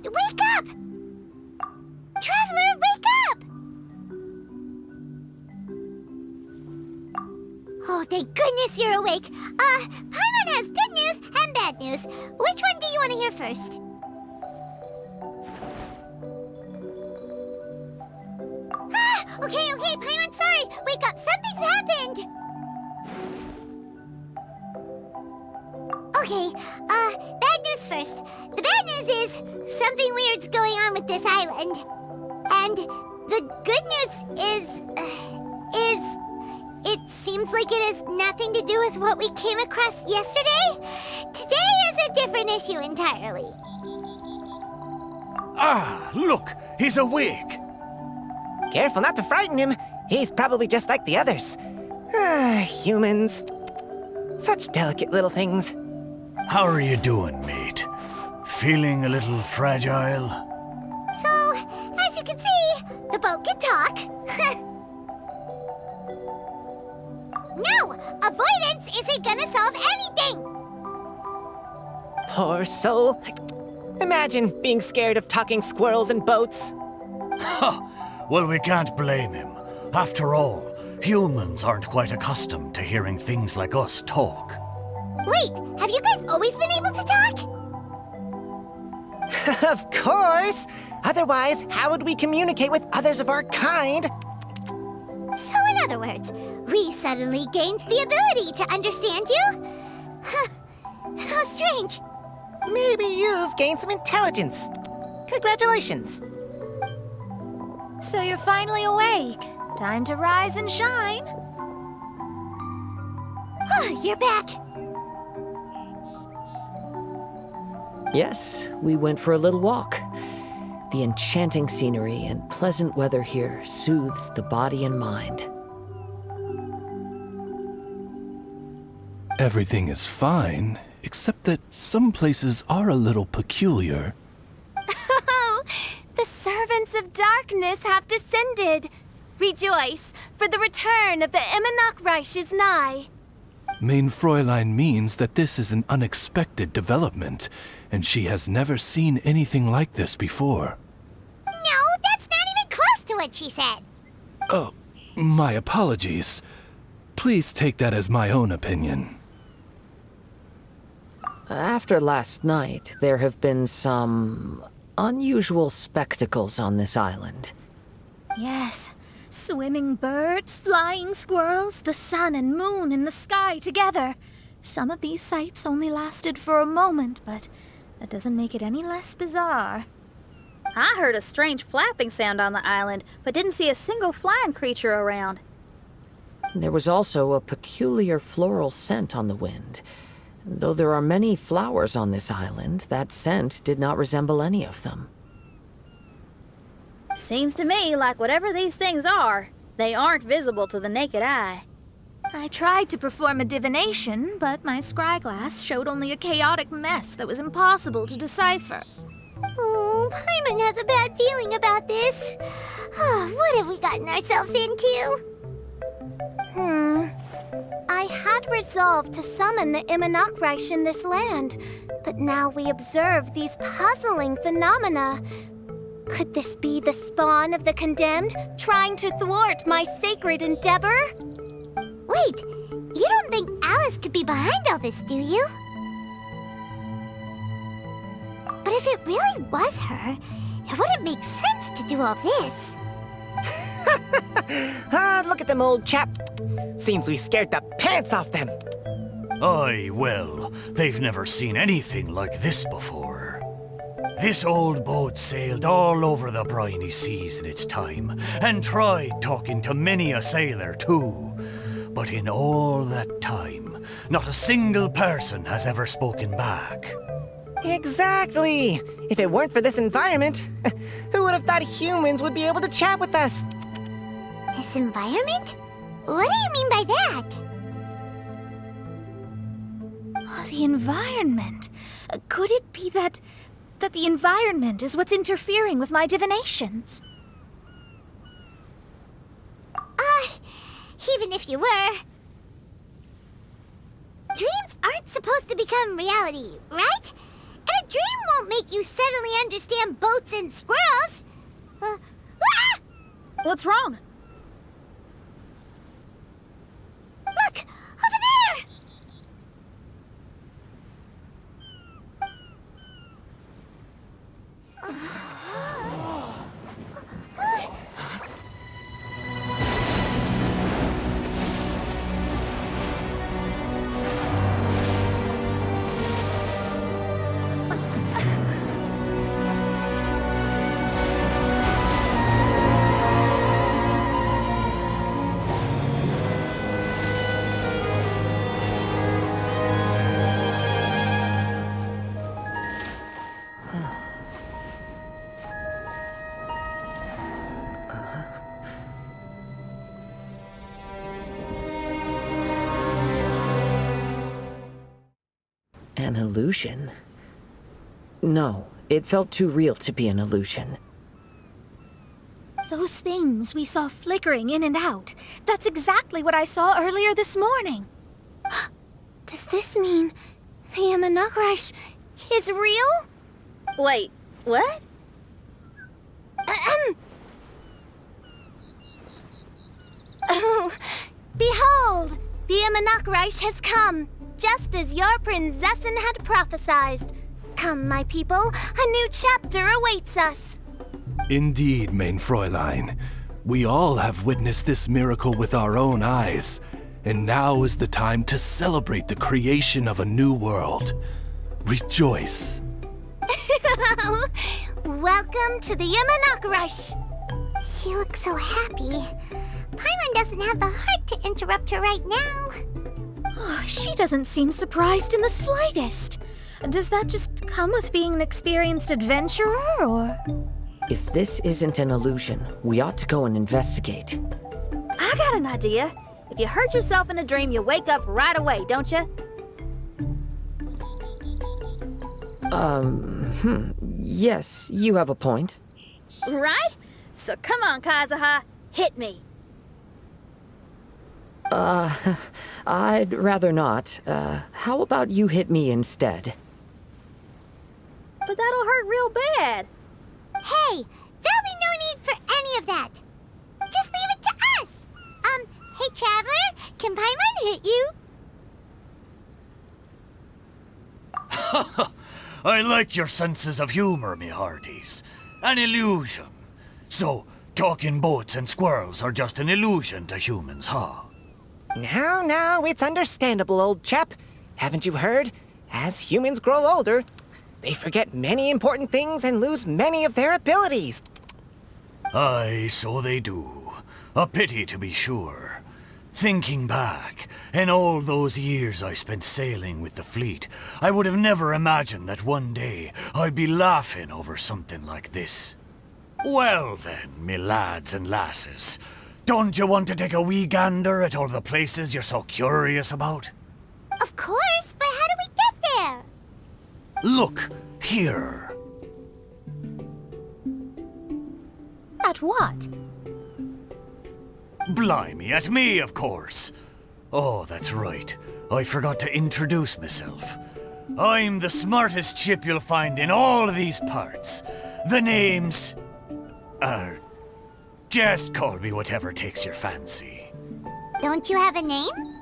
Wake up! Traveler, wake up! Oh, thank goodness you're awake. Paimon has good news and bad news. Which one do you want to hear first? Okay, Paimon, sorry. Wake up, something's happened. Okay, bad news first. The bad news is something weird's going on with this island. And the good news is it seems like it has nothing to do with what we came across yesterday. Today is a different issue entirely. Ah, look, he's awake. Careful not to frighten him. He's probably just like the others. Humans. Such delicate little things. How are you doing, mate? Feeling a little fragile? So, as you can see, the boat can talk. No! Avoidance isn't gonna solve anything! Poor soul. Imagine being scared of talking squirrels and boats. Ha! Well, we can't blame him. After all, humans aren't quite accustomed to hearing things like us talk. Wait, have you guys always been able to talk? Of course! Otherwise, how would we communicate with others of our kind? So in other words, we suddenly gained the ability to understand you? How strange. Maybe you've gained some intelligence. Congratulations. So you're finally awake. Time to rise and shine. Oh, you're back. Yes, we went for a little walk. The enchanting scenery and pleasant weather here soothes the body and mind. Everything is fine, except that some places are a little peculiar. Oh, the servants of darkness have descended. Rejoice, for the return of the Reich is nigh. Mein Fräulein means that this is an unexpected development, and she has never seen anything like this before. No, that's not even close to what she said. Oh, my apologies. Please take that as my own opinion. After last night, there have been some unusual spectacles on this island. Yes, swimming birds, flying squirrels, the sun and moon in the sky together. Some of these sights only lasted for a moment, but that doesn't make it any less bizarre. I heard a strange flapping sound on the island, but didn't see a single flying creature around. There was also a peculiar floral scent on the wind. Though there are many flowers on this island, that scent did not resemble any of them. Seems to me like whatever these things are, they aren't visible to the naked eye. I tried to perform a divination, but my scryglass showed only a chaotic mess that was impossible to decipher. Oh, Paimon has a bad feeling about this. Oh, what have we gotten ourselves into? I had resolved to summon the Reich in this land, but now we observe these puzzling phenomena. Could this be the spawn of the condemned, trying to thwart my sacred endeavor? Wait, you don't think Alice could be behind all this, do you? But if it really was her, it wouldn't make sense to do all this. Look at them, old chap. Seems we scared the pants off them. Aye, well, they've never seen anything like this before. This old boat sailed all over the briny seas in its time, and tried talking to many a sailor too. But in all that time, not a single person has ever spoken back. Exactly. If it weren't for this environment, who would have thought humans would be able to chat with us? This environment? What do you mean by that? Oh, the environment. Could it be that the environment is what's interfering with my divinations? Even if you were... Dreams aren't supposed to become reality, right? And a dream won't make you suddenly understand boats and squirrels. Ah! What's wrong? Look! Over there! An illusion? No, it felt too real to be an illusion. Those things we saw flickering in and out. That's exactly what I saw earlier this morning. Does this mean the Imanakrish is real? Wait, what? Oh, behold! The Imanakrish has come, just as your Prinzessin had prophesied. Come, my people, a new chapter awaits us. Indeed, mein Fräulein. We all have witnessed this miracle with our own eyes, and now is the time to celebrate the creation of a new world. Rejoice. Welcome to the Imanakrish. She looks so happy. Paimon doesn't have the heart to interrupt her right now. Oh, she doesn't seem surprised in the slightest. Does that just come with being an experienced adventurer, or...? If this isn't an illusion, we ought to go and investigate. I got an idea. If you hurt yourself in a dream, you wake up right away, don't you? Yes, you have a point. Right? So come on, Kazuha, hit me. I'd rather not. How about you hit me instead? But that'll hurt real bad. Hey, there'll be no need for any of that. Just leave it to us. Hey, Traveler, can Paimon hit you? I like your senses of humor, me hearties. An illusion. So, talking boats and squirrels are just an illusion to humans, huh? Now, it's understandable, old chap. Haven't you heard? As humans grow older, they forget many important things and lose many of their abilities. Aye, so they do. A pity, to be sure. Thinking back, in all those years I spent sailing with the fleet, I would have never imagined that one day I'd be laughing over something like this. Well then, me lads and lasses, don't you want to take a wee gander at all the places you're so curious about? Of course, but how do we get there? Look, here. At what? Blimey, at me, of course. Oh, that's right. I forgot to introduce myself. I'm the smartest chip you'll find in all of these parts. The name's... just call me whatever takes your fancy. Don't you have a name?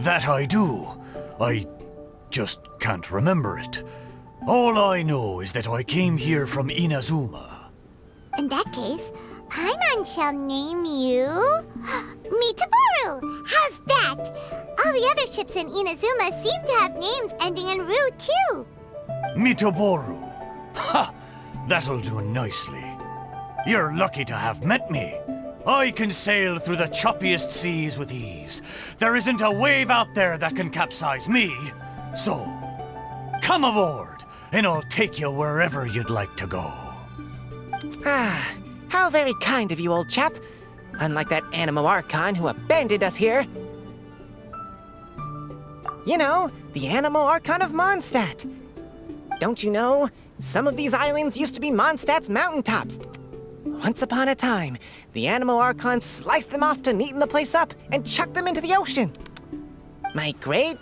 That I do. I just can't remember it. All I know is that I came here from Inazuma. In that case, Paimon shall name you... Mitaboru! How's that? All the other ships in Inazuma seem to have names ending in Ru, too. Mitaboru. Ha! That'll do nicely. You're lucky to have met me. I can sail through the choppiest seas with ease. There isn't a wave out there that can capsize me. So, come aboard, and I'll take you wherever you'd like to go. Ah, how very kind of you, old chap. Unlike that Animo Archon who abandoned us here. You know, the Animo Archon of Mondstadt. Don't you know, some of these islands used to be Mondstadt's mountaintops. Once upon a time, the Animo Archon sliced them off to neaten the place up and chucked them into the ocean. My great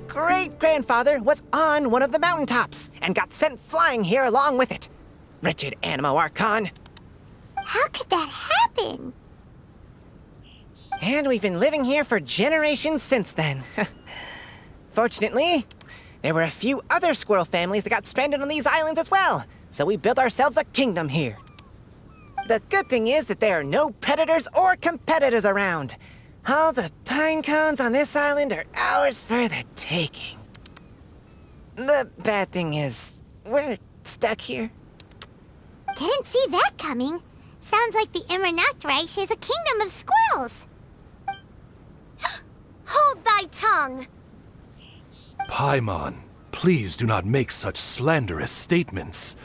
great-grandfather was on one of the mountaintops and got sent flying here along with it. Wretched Animo Archon. How could that happen? And we've been living here for generations since then. Fortunately, there were a few other squirrel families that got stranded on these islands as well, so we built ourselves a kingdom here. The good thing is that there are no predators or competitors around. All the pine cones on this island are ours for the taking. The bad thing is, we're stuck here. Didn't see that coming. Sounds like the Immernachtreich is a kingdom of squirrels. Hold thy tongue! Paimon, please do not make such slanderous statements.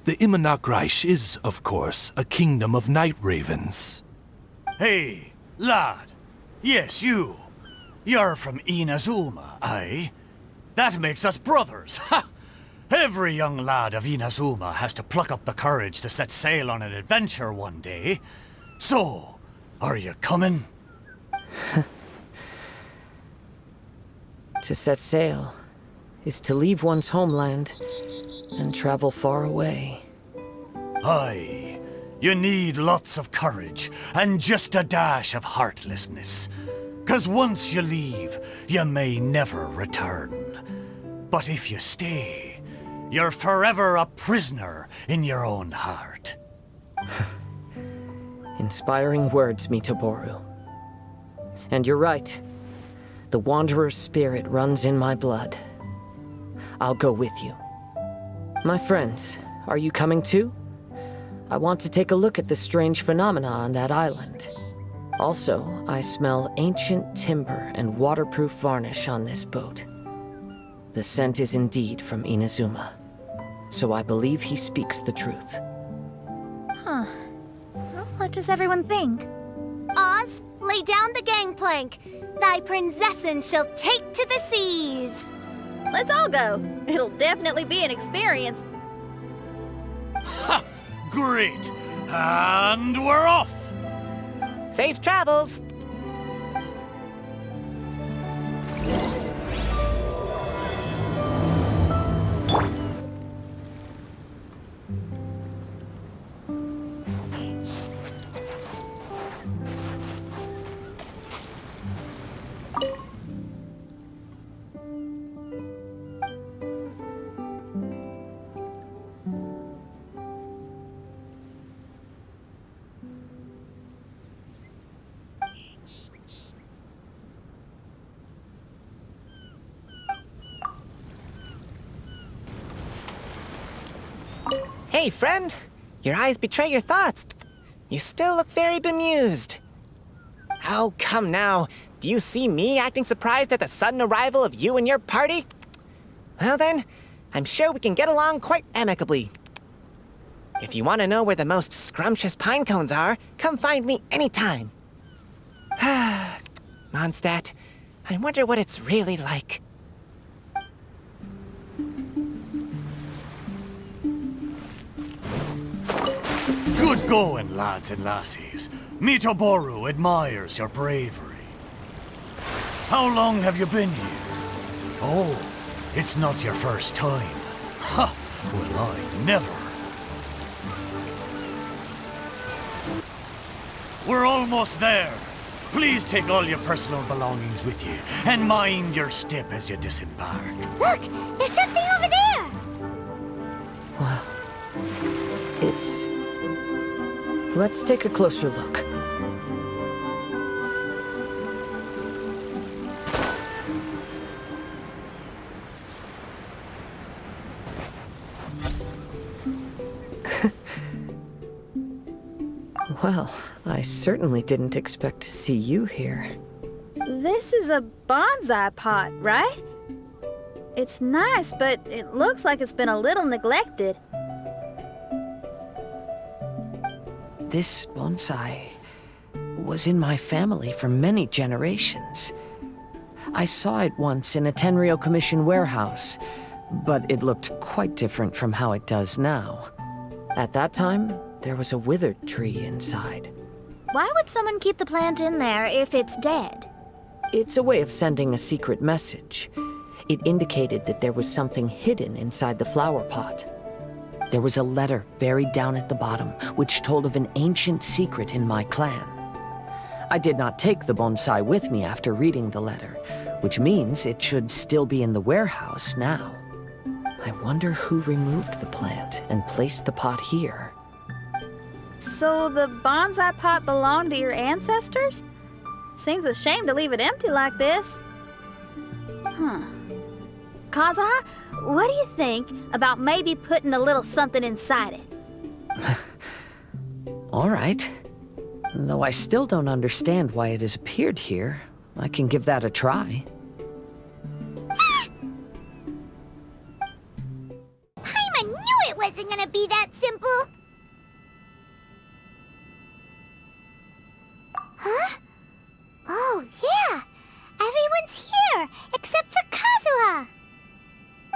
The Immernachtreich is, of course, a kingdom of night ravens. Hey, lad. Yes, you. You're from Inazuma, aye? That makes us brothers, ha! Every young lad of Inazuma has to pluck up the courage to set sail on an adventure one day. So, are you coming? To set sail is to leave one's homeland and travel far away. Aye. You need lots of courage and just a dash of heartlessness. 'Cause once you leave, you may never return. But if you stay, you're forever a prisoner in your own heart. Inspiring words, Mitoboru. And you're right. The Wanderer's spirit runs in my blood. I'll go with you. My friends, are you coming too? I want to take a look at the strange phenomena on that island. Also, I smell ancient timber and waterproof varnish on this boat. The scent is indeed from Inazuma, so I believe he speaks the truth. Huh. Well, what does everyone think? Oz, lay down the gangplank. Thy princessin shall take to the seas. Let's all go. It'll definitely be an experience. Ha! Great! And we're off! Safe travels! Hey, friend. Your eyes betray your thoughts. You still look very bemused. Oh, come now. Do you see me acting surprised at the sudden arrival of you and your party? Well then, I'm sure we can get along quite amicably. If you want to know where the most scrumptious pine cones are, come find me anytime. Mondstadt, I wonder what it's really like. Good going, lads and lassies. Mitoboru admires your bravery. How long have you been here? Oh, it's not your first time. Ha! Well, I never. We're almost there. Please take all your personal belongings with you, and mind your step as you disembark. Look, there's something over there. Wow. It's... Let's take a closer look. Well, I certainly didn't expect to see you here. This is a bonsai pot, right? It's nice, but it looks like it's been a little neglected. This bonsai was in my family for many generations. I saw it once in a Tenryo Commission warehouse, but it looked quite different from how it does now. At that time, there was a withered tree inside. Why would someone keep the plant in there if it's dead? It's a way of sending a secret message. It indicated that there was something hidden inside the flower pot. There was a letter buried down at the bottom, which told of an ancient secret in my clan. I did not take the bonsai with me after reading the letter, which means it should still be in the warehouse now. I wonder who removed the plant and placed the pot here. So the bonsai pot belonged to your ancestors? Seems a shame to leave it empty like this. Kazuha, what do you think about maybe putting a little something inside it? All right. Though I still don't understand why it has appeared here, I can give that a try. I knew it wasn't gonna be that simple! Huh? Oh, yeah! Everyone's here, except for Kazuha!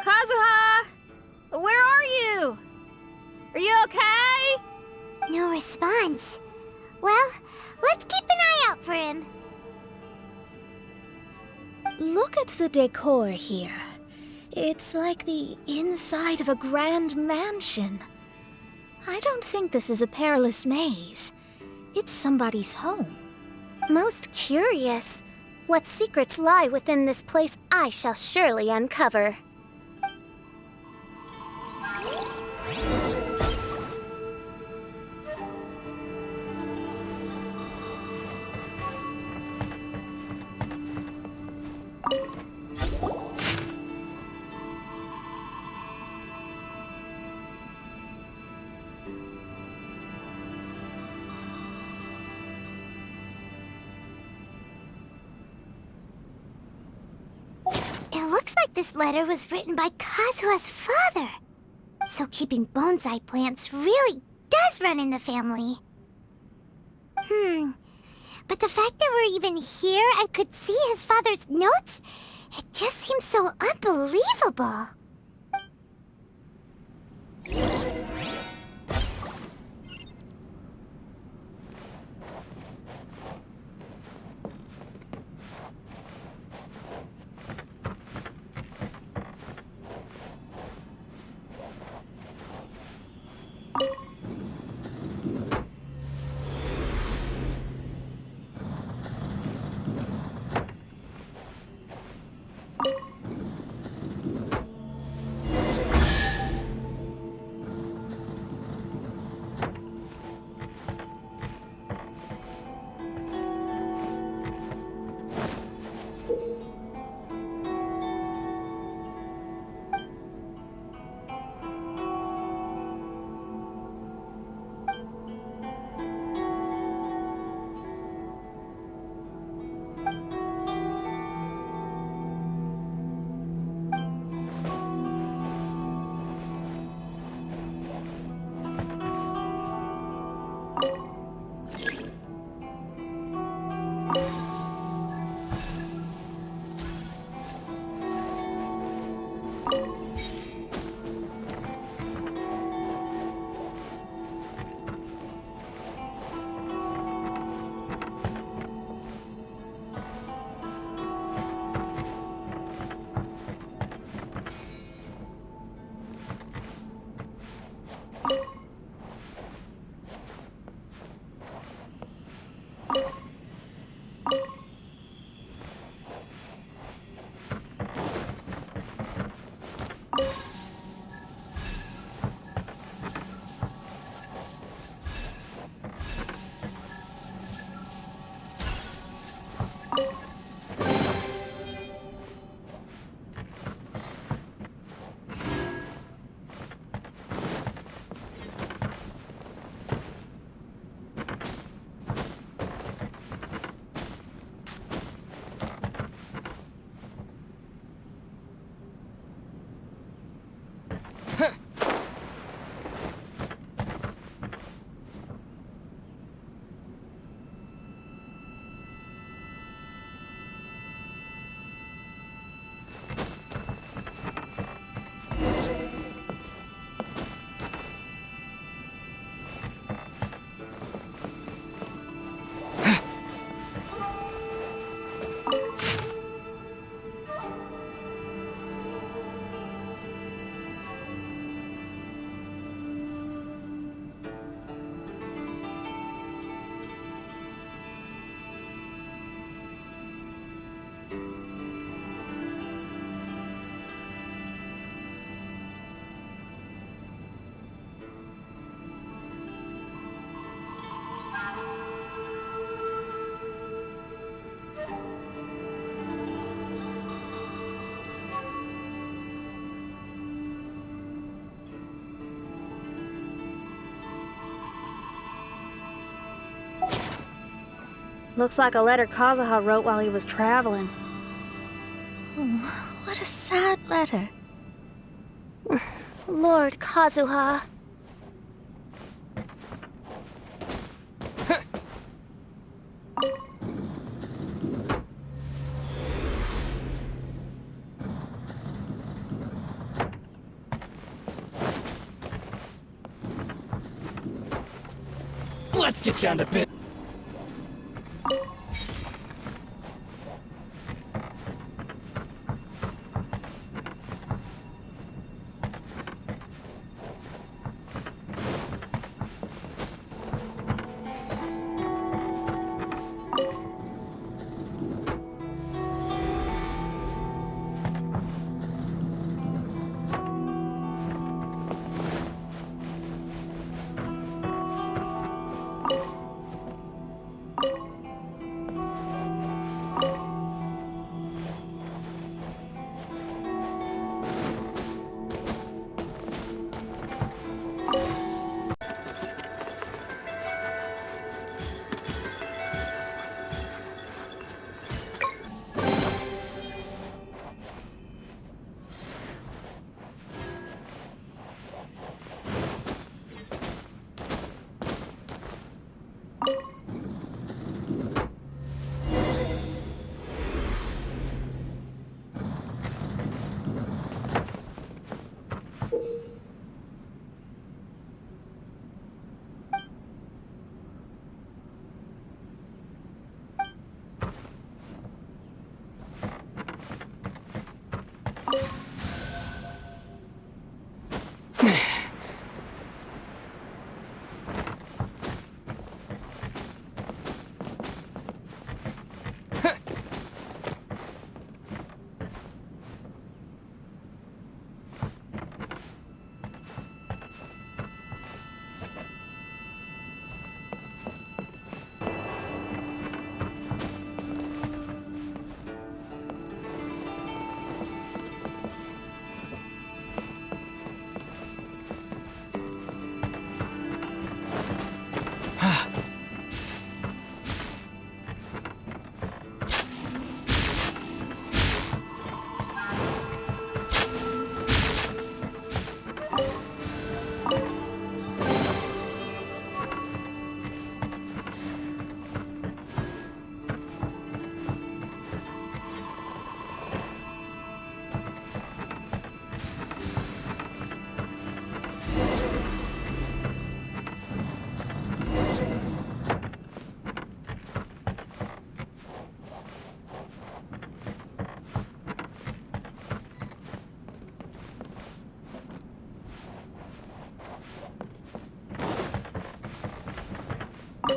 Kazuha! Where are you? Are you okay? No response. Well, let's keep an eye out for him. Look at the decor here. It's like the inside of a grand mansion. I don't think this is a perilous maze. It's somebody's home. Most curious. What secrets lie within this place I shall surely uncover. This letter was written by Kazuha's father. So keeping bonsai plants really does run in the family. But the fact that we're even here and could see his father's notes, it just seems so unbelievable. Looks like a letter Kazuha wrote while he was traveling. Oh, what a sad letter. Lord Kazuha. Let's get down to business.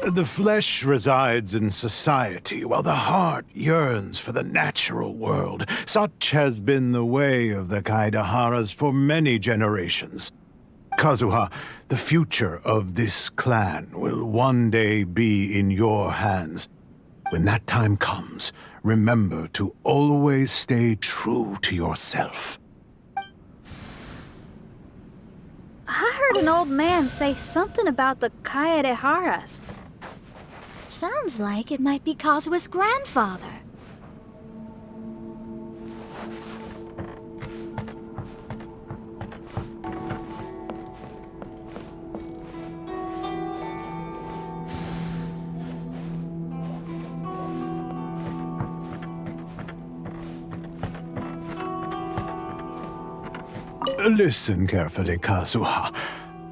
The flesh resides in society, while the heart yearns for the natural world. Such has been the way of the Kaidaharas for many generations. Kazuha, the future of this clan will one day be in your hands. When that time comes, remember to always stay true to yourself. I heard an old man say something about the Kaidaharas. Sounds like it might be Kazuha's grandfather. Listen carefully, Kazuha.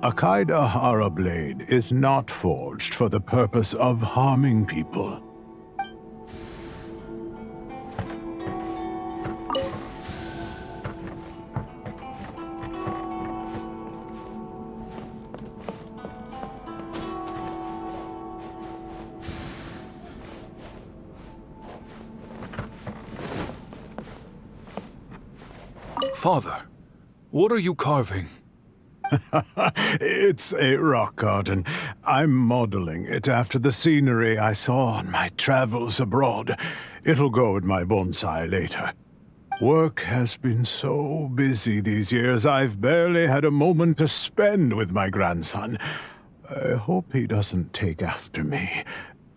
A Kaidahara blade is not forged for the purpose of harming people. Father, what are you carving? It's a rock garden. I'm modeling it after the scenery I saw on my travels abroad. It'll go in my bonsai later. Work has been so busy these years, I've barely had a moment to spend with my grandson. I hope he doesn't take after me.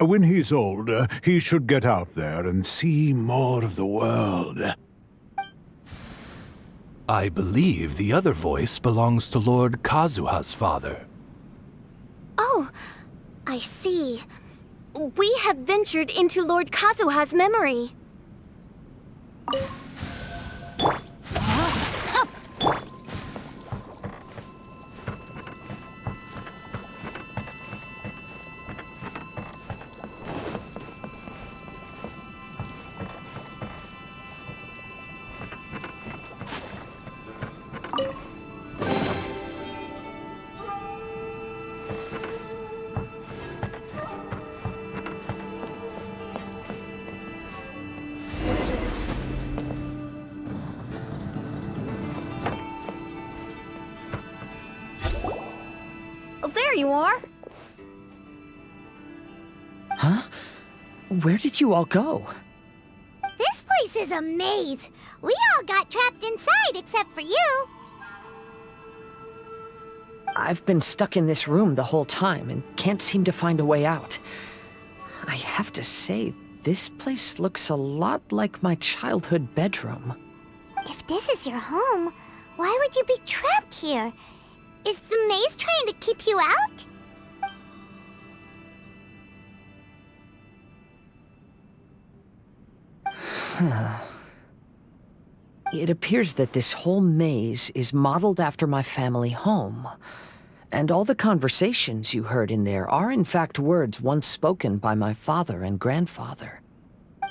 When he's older, he should get out there and see more of the world. I believe the other voice belongs to Lord Kazuha's father. Oh, I see. We have ventured into Lord Kazuha's memory. There you are. Huh? Where did you all go? This place is a maze. We all got trapped inside except for you. I've been stuck in this room the whole time and can't seem to find a way out. I have to say, this place looks a lot like my childhood bedroom. If this is your home, why would you be trapped here? Is the maze trying to keep you out? It appears that this whole maze is modeled after my family home. And all the conversations you heard in there are in fact words once spoken by my father and grandfather.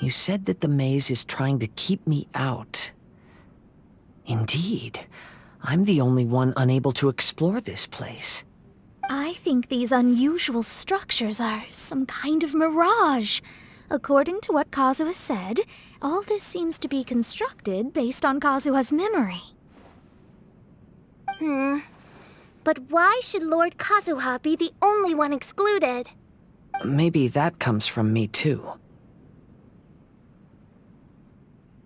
You said that the maze is trying to keep me out. Indeed, I'm the only one unable to explore this place. I think these unusual structures are some kind of mirage. According to what Kazuha said, all this seems to be constructed based on Kazuha's memory. But why should Lord Kazuha be the only one excluded? Maybe that comes from me too.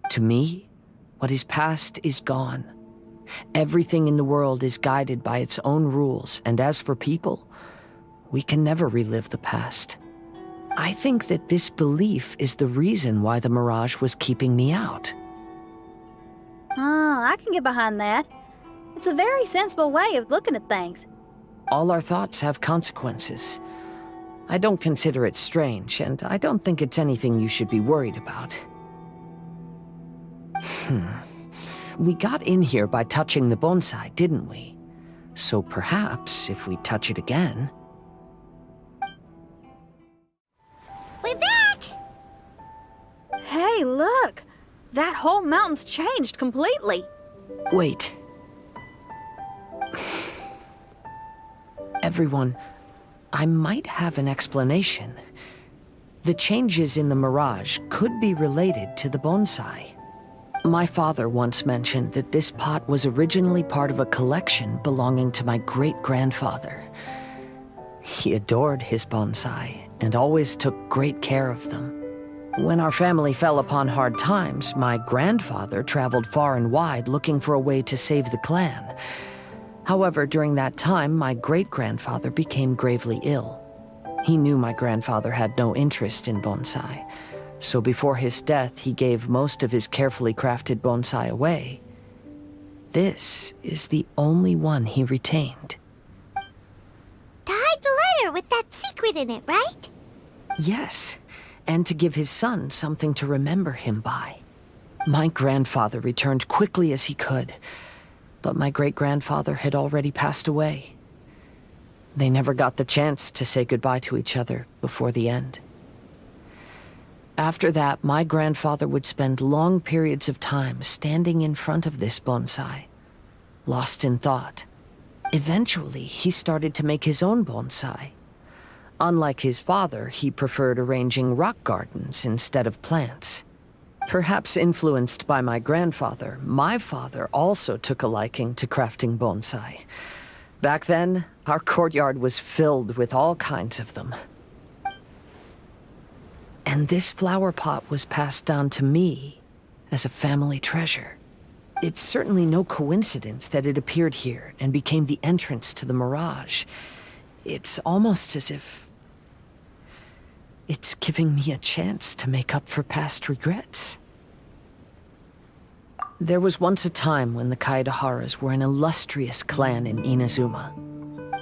To me, what is past is gone. Everything in the world is guided by its own rules, and as for people, we can never relive the past. I think that this belief is the reason why the mirage was keeping me out. I can get behind that. It's a very sensible way of looking at things. All our thoughts have consequences. I don't consider it strange, and I don't think it's anything you should be worried about. We got in here by touching the bonsai, didn't we? So perhaps if we touch it again... We're back! Hey, look! That whole mountain's changed completely. Wait. Everyone, I might have an explanation. The changes in the mirage could be related to the bonsai. My father once mentioned that this pot was originally part of a collection belonging to my great-grandfather. He adored his bonsai and always took great care of them. When our family fell upon hard times, my grandfather traveled far and wide looking for a way to save the clan. However, during that time, my great-grandfather became gravely ill. He knew my grandfather had no interest in bonsai, so before his death, he gave most of his carefully crafted bonsai away. This is the only one he retained. To hide the letter with that secret in it, right? Yes, and to give his son something to remember him by. My grandfather returned quickly as he could, but my great-grandfather had already passed away. They never got the chance to say goodbye to each other before the end. After that, my grandfather would spend long periods of time standing in front of this bonsai, lost in thought. Eventually, he started to make his own bonsai. Unlike his father, he preferred arranging rock gardens instead of plants. Perhaps influenced by my grandfather, my father also took a liking to crafting bonsai. Back then, our courtyard was filled with all kinds of them. And this flower pot was passed down to me as a family treasure. It's certainly no coincidence that it appeared here and became the entrance to the Mirage. It's almost as if it's giving me a chance to make up for past regrets. There was once a time when the Kaidaharas were an illustrious clan in Inazuma.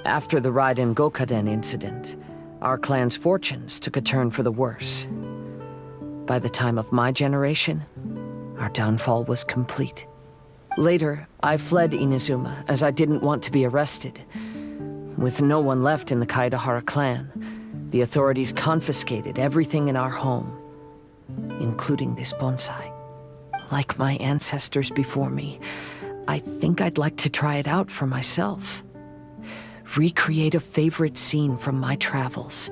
After the Raiden Gokaden incident, our clan's fortunes took a turn for the worse. By the time of my generation, our downfall was complete. Later, I fled Inazuma as I didn't want to be arrested. With no one left in the Kaidahara clan, the authorities confiscated everything in our home, including this bonsai. Like my ancestors before me, I think I'd like to try it out for myself. Recreate a favorite scene from my travels,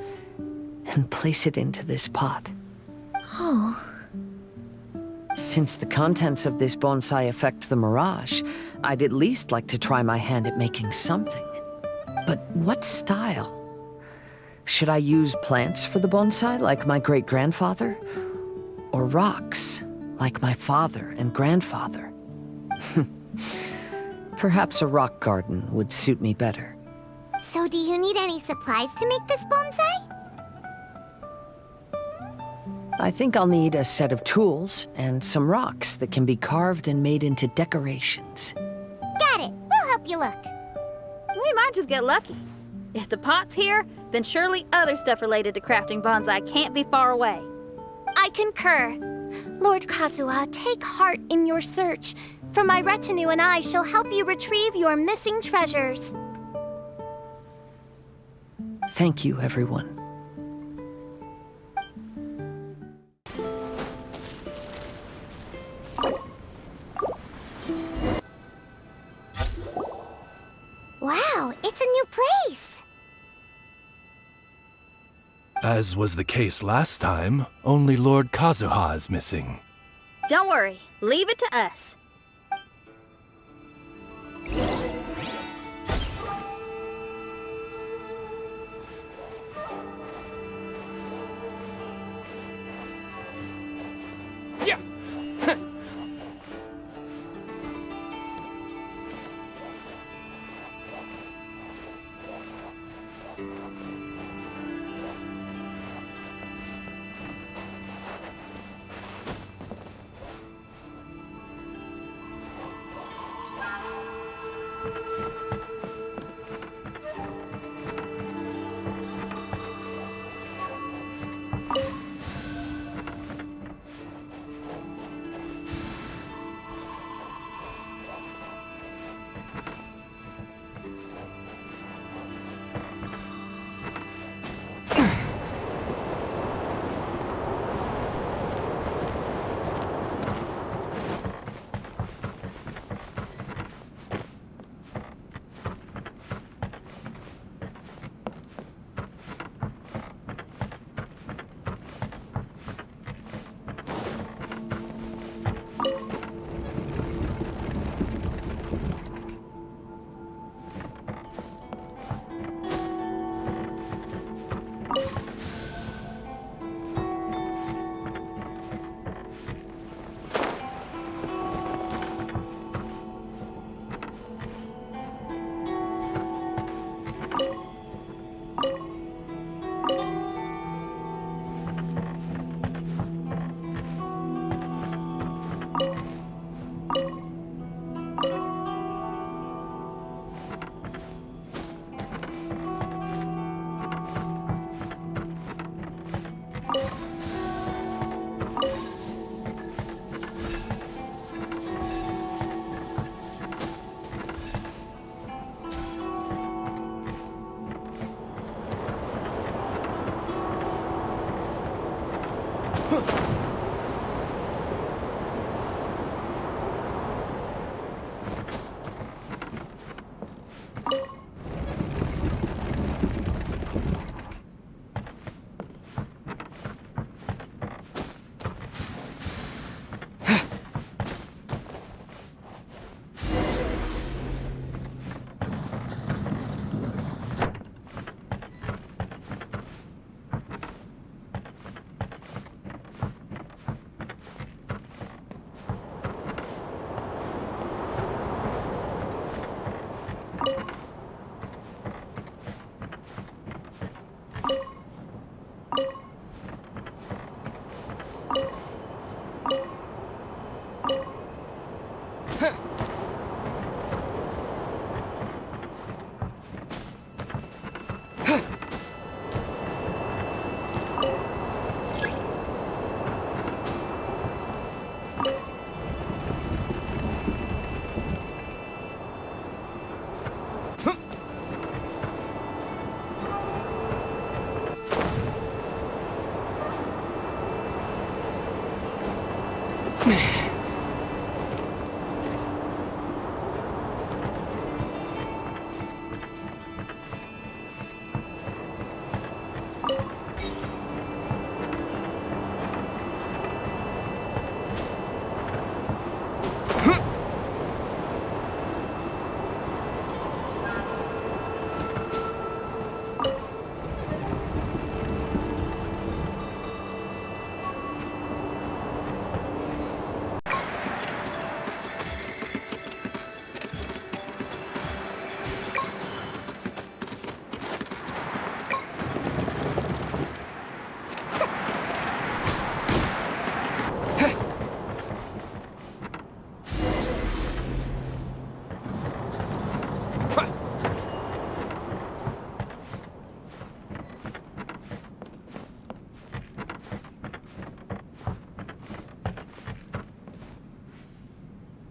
and place it into this pot. Oh. Since the contents of this bonsai affect the Mirage, I'd at least like to try my hand at making something. But what style? Should I use plants for the bonsai, like my great-grandfather? Or rocks, like my father and grandfather? Perhaps a rock garden would suit me better. So do you need any supplies to make this bonsai? I think I'll need a set of tools and some rocks that can be carved and made into decorations. Got it. We'll help you look. We might just get lucky. If the pot's here, then surely other stuff related to crafting bonsai can't be far away. I concur. Lord Kazuha, take heart in your search, for my retinue and I shall help you retrieve your missing treasures. Thank you, everyone. Wow, it's a new place. As was the case last time, only Lord Kazuha is missing. Don't worry, leave it to us.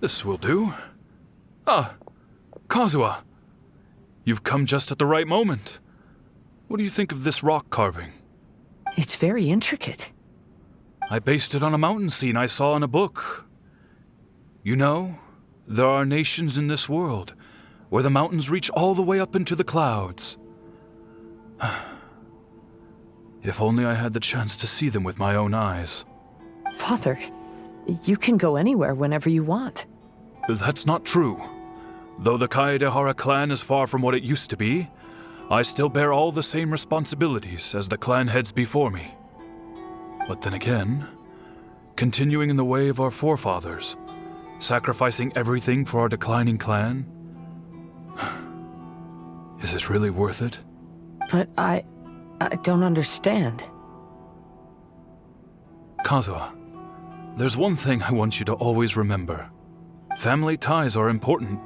This will do. Ah, Kazuha. You've come just at the right moment. What do you think of this rock carving? It's very intricate. I based it on a mountain scene I saw in a book. You know, there are nations in this world where the mountains reach all the way up into the clouds. If only I had the chance to see them with my own eyes. Father, you can go anywhere whenever you want. That's not true. Though the Kaedehara clan is far from what it used to be, I still bear all the same responsibilities as the clan heads before me. But then again, continuing in the way of our forefathers, sacrificing everything for our declining clan, is it really worth it? But I don't understand. Kazuha, there's one thing I want you to always remember. Family ties are important,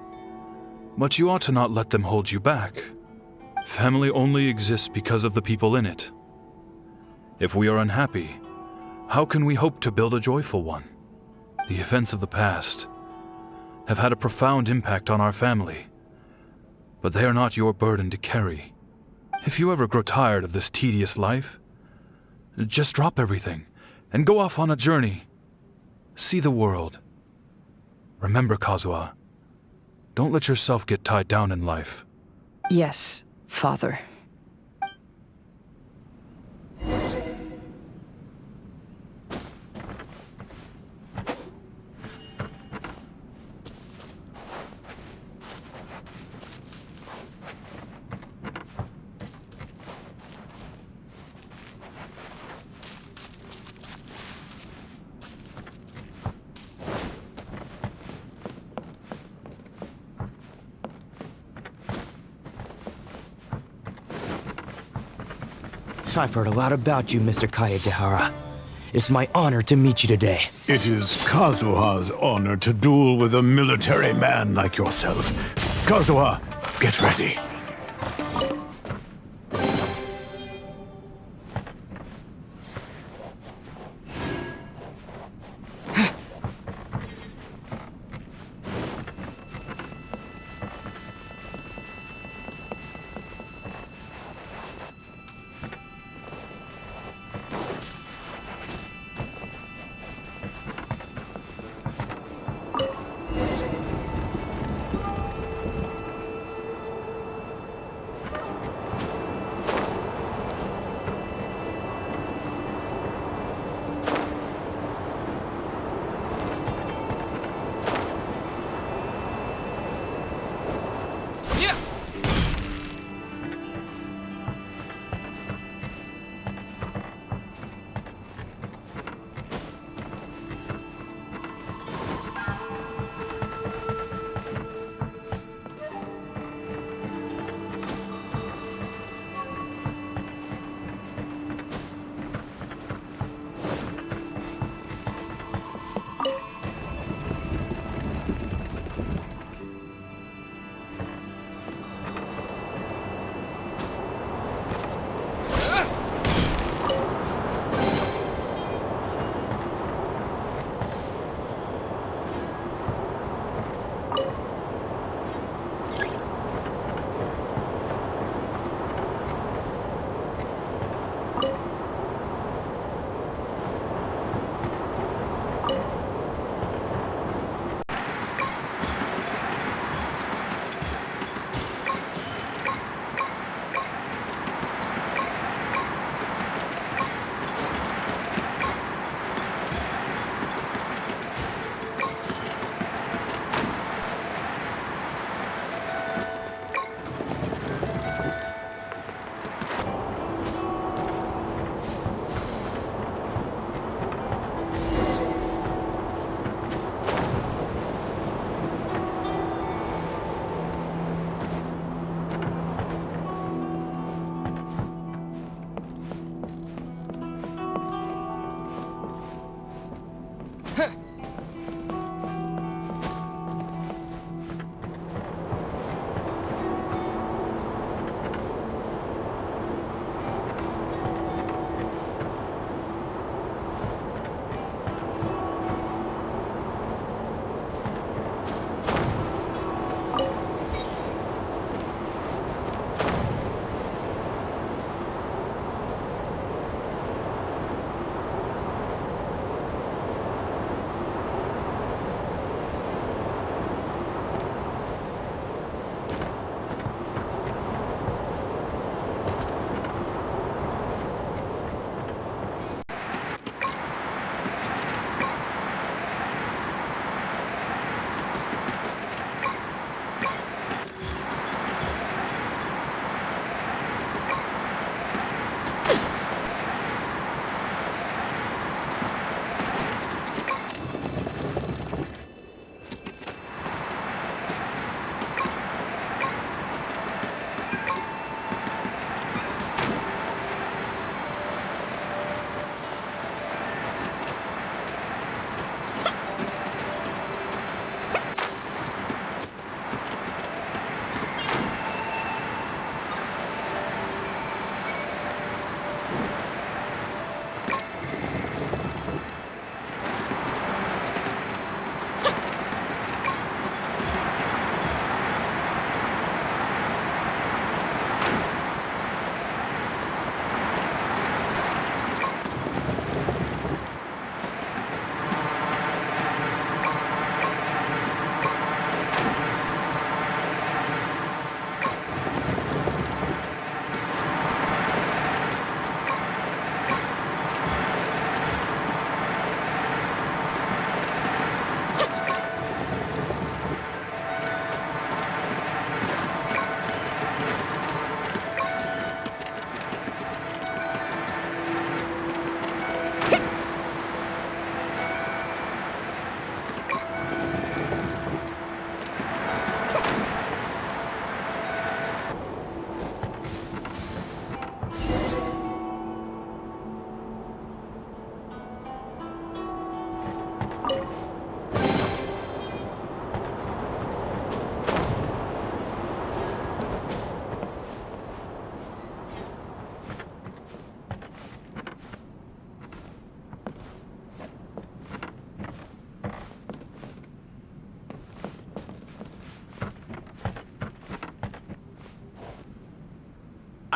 but you ought to not let them hold you back. Family only exists because of the people in it. If we are unhappy, how can we hope to build a joyful one? The events of the past have had a profound impact on our family, but they are not your burden to carry. If you ever grow tired of this tedious life, just drop everything and go off on a journey. See the world. Remember, Kazuha, don't let yourself get tied down in life. Yes, Father. I've heard a lot about you, Mr. Kaedehara. It's my honor to meet you today. It is Kazuha's honor to duel with a military man like yourself. Kazuha, get ready.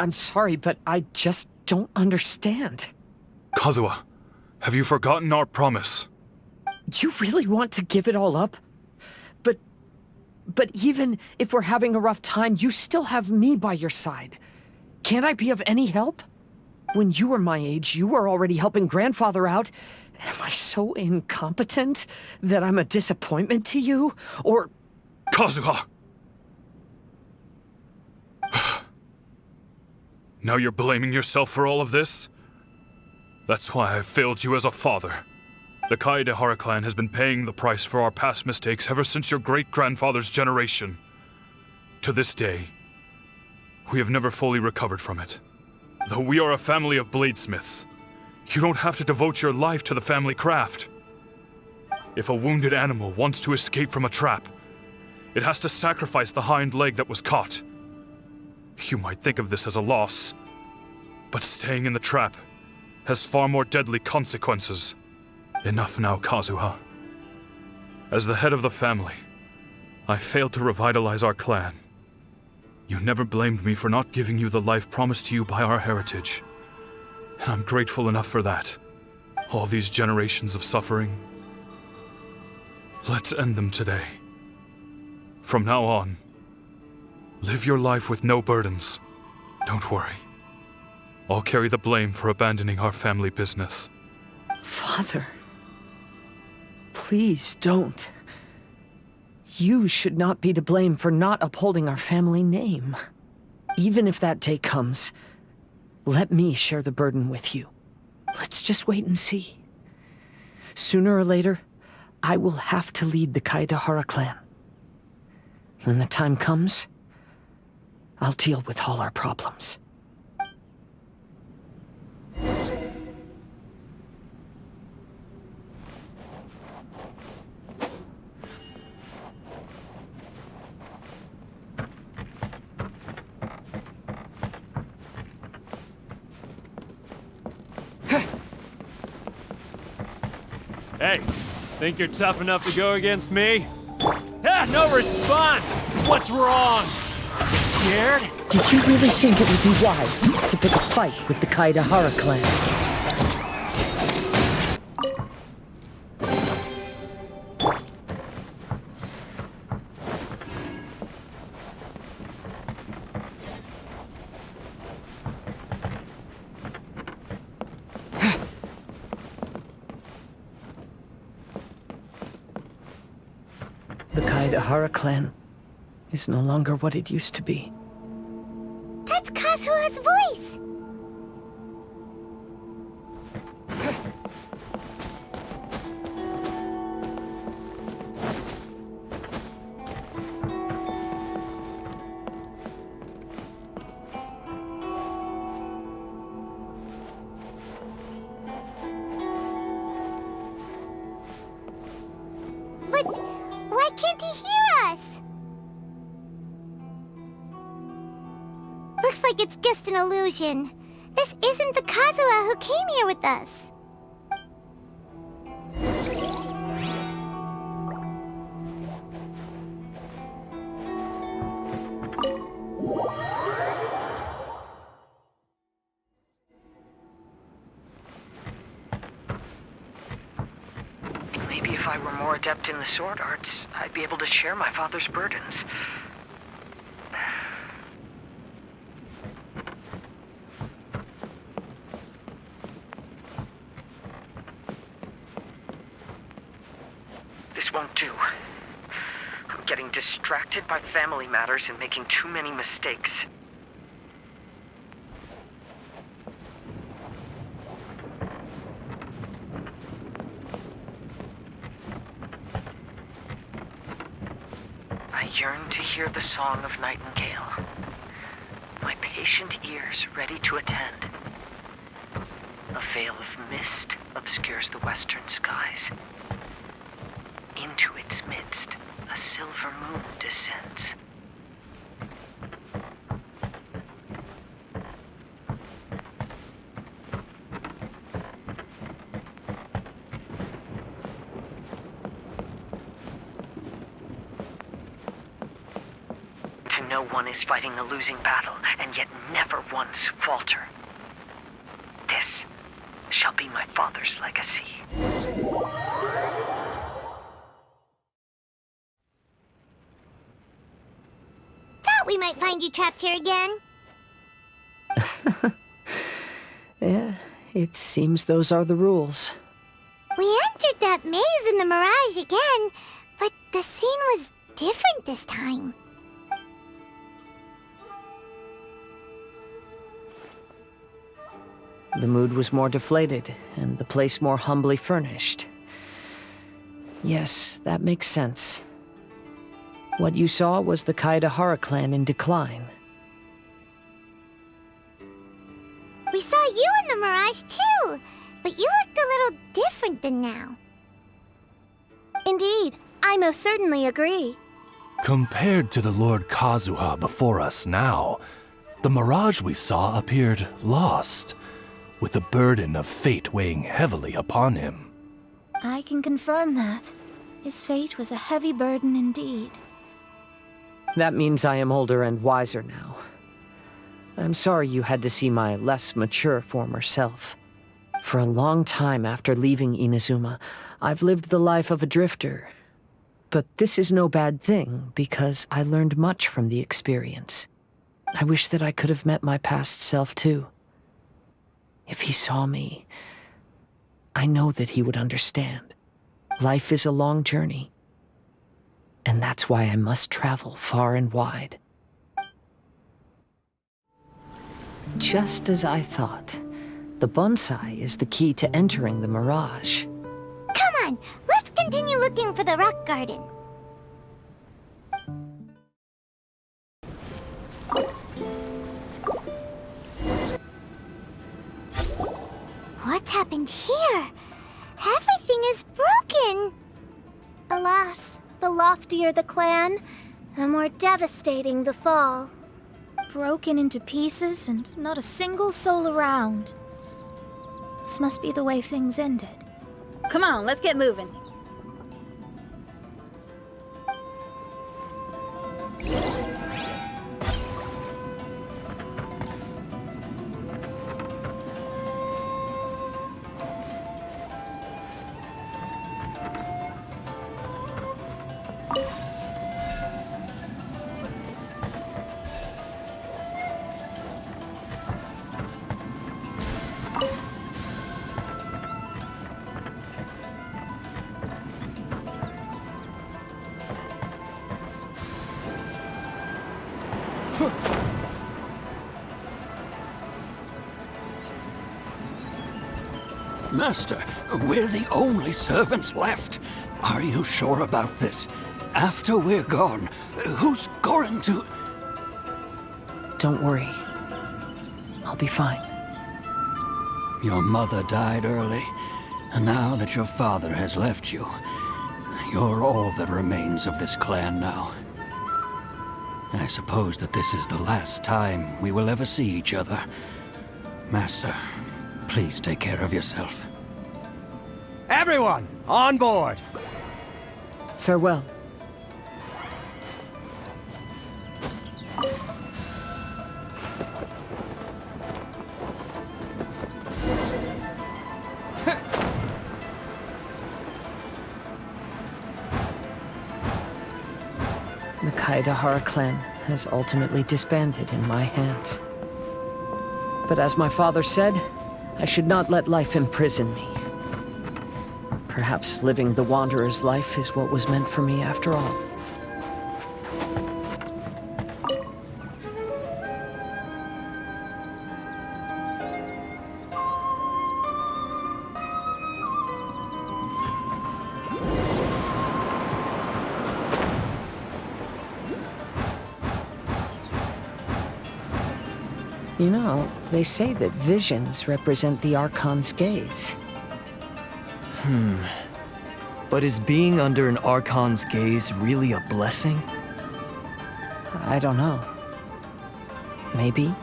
I'm sorry, but I just don't understand. Kazuha, have you forgotten our promise? You really want to give it all up? But even if we're having a rough time, you still have me by your side. Can't I be of any help? When you were my age, you were already helping grandfather out. Am I so incompetent that I'm a disappointment to you? Or... Kazuha! Now you're blaming yourself for all of this? That's why I failed you as a father. The Kaedehara clan has been paying the price for our past mistakes ever since your great-grandfather's generation. To this day, we have never fully recovered from it. Though we are a family of bladesmiths, you don't have to devote your life to the family craft. If a wounded animal wants to escape from a trap, it has to sacrifice the hind leg that was caught. You might think of this as a loss, but staying in the trap has far more deadly consequences. Enough now, Kazuha. As the head of the family, I failed to revitalize our clan. You never blamed me for not giving you the life promised to you by our heritage, and I'm grateful enough for that. All these generations of suffering, let's end them today. From now on, live your life with no burdens. Don't worry. I'll carry the blame for abandoning our family business. Father, please don't. You should not be to blame for not upholding our family name. Even if that day comes, let me share the burden with you. Let's just wait and see. Sooner or later, I will have to lead the Kaedehara clan. When the time comes, I'll deal with all our problems. Hey, think you're tough enough to go against me? Ah, no response! What's wrong? Scared? Did you really think it would be wise to pick a fight with the Kaedehara clan? The Kaedehara clan is no longer what it used to be. That's Kazuha's voice! But why can't he hear us? Looks like it's just an illusion. This isn't the Kazuha who came here with us. Maybe if I were more adept in the sword arts, I'd be able to share my father's burdens. This won't do. I'm getting distracted by family matters and making too many mistakes. I yearn to hear the song of nightingale. My patient ears ready to attend. A veil of mist obscures the western skies. Into its midst, a silver moon descends. know one is fighting a losing battle, and yet never once falter. This shall be my father's legacy. Thought we might find you trapped here again. Yeah, it seems those are the rules. We entered that maze in the Mirage again, but the scene was different this time. The mood was more deflated, and the place more humbly furnished. Yes, that makes sense. What you saw was the Kaedahara clan in decline. We saw you in the Mirage too, but you looked a little different than now. Indeed, I most certainly agree. Compared to the Lord Kazuha before us now, the mirage we saw appeared lost, with the burden of fate weighing heavily upon him. I can confirm that. His fate was a heavy burden indeed. That means I am older and wiser now. I'm sorry you had to see my less mature former self. For a long time after leaving Inazuma, I've lived the life of a drifter. But this is no bad thing, because I learned much from the experience. I wish that I could have met my past self too. If he saw me, I know that he would understand. Life is a long journey, and that's why I must travel far and wide. Just as I thought, the bonsai is the key to entering the Mirage. Come on, let's continue looking for the rock garden. What's happened here? Everything is broken. Alas, the loftier the clan, the more devastating the fall. Broken into pieces and not a single soul around. This must be the way things ended. Come on, let's get moving. Master, we're the only servants left. Are you sure about this? After we're gone, who's going to... Don't worry. I'll be fine. Your mother died early, and now that your father has left you, you're all that remains of this clan now. I suppose that this is the last time we will ever see each other. Master, please take care of yourself. Everyone, on board! Farewell. The Kaedahara clan has ultimately disbanded in my hands. But as my father said, I should not let life imprison me. Perhaps living the Wanderer's life is what was meant for me after all. You know, they say that visions represent the Archon's gaze. But is being under an Archon's gaze really a blessing? I don't know. Maybe.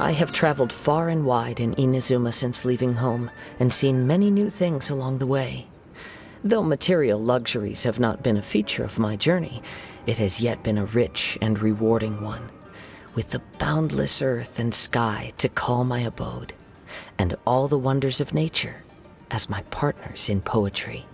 I have traveled far and wide in Inazuma since leaving home, and seen many new things along the way. Though material luxuries have not been a feature of my journey, it has yet been a rich and rewarding one, with the boundless earth and sky to call my abode, and all the wonders of nature as my partners in poetry.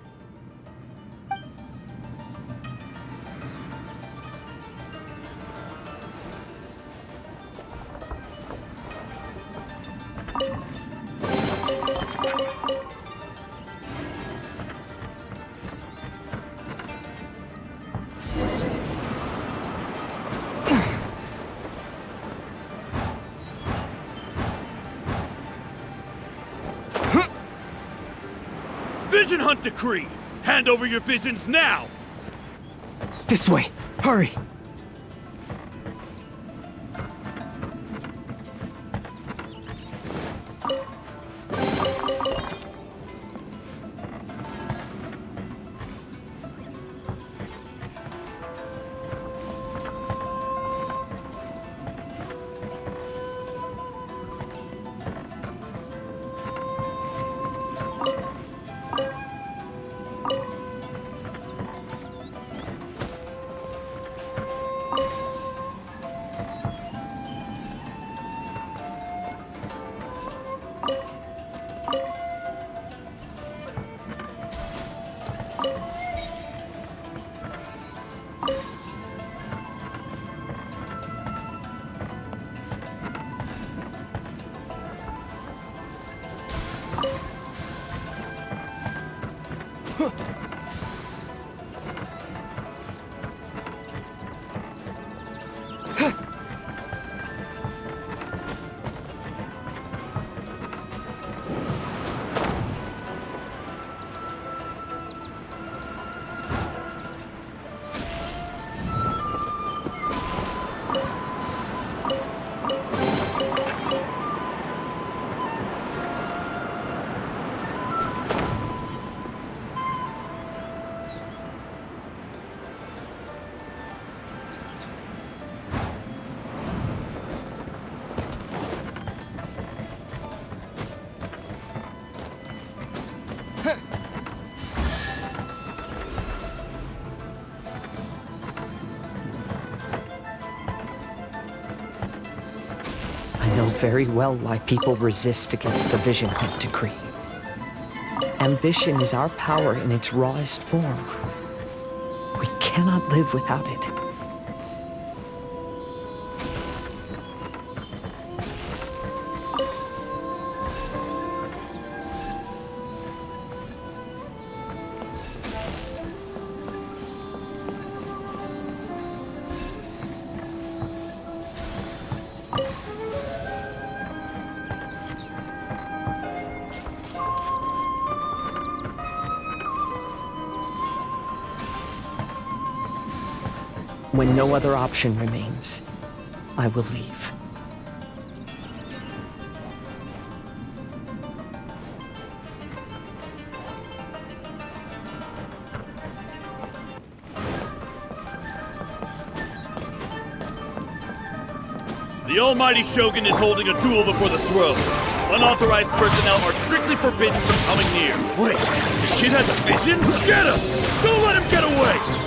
Vision Hunt Decree! Hand over your visions now! This way! Hurry! I know very well why people resist against the Vision Hunt Decree. Ambition is our power in its rawest form. We cannot live without it. When no other option remains, I will leave. The Almighty Shogun is holding a duel before the throne. Unauthorized personnel are strictly forbidden from coming near. Wait, the kid has a vision? Get him! Don't let him get away!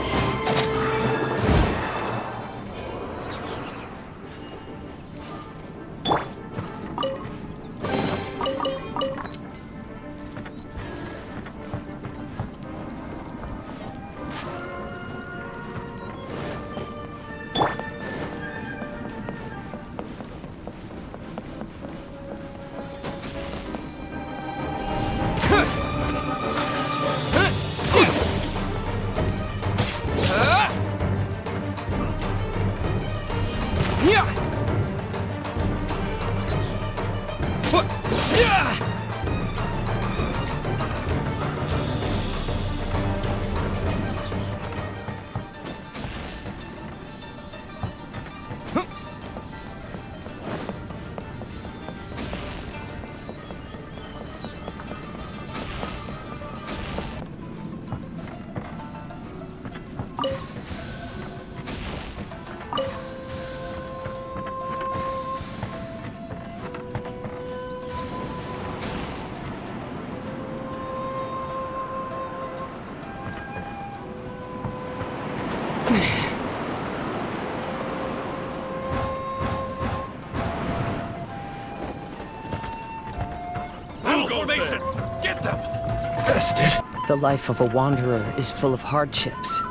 battle formation! Get them! Bested. The life of a wanderer is full of hardships.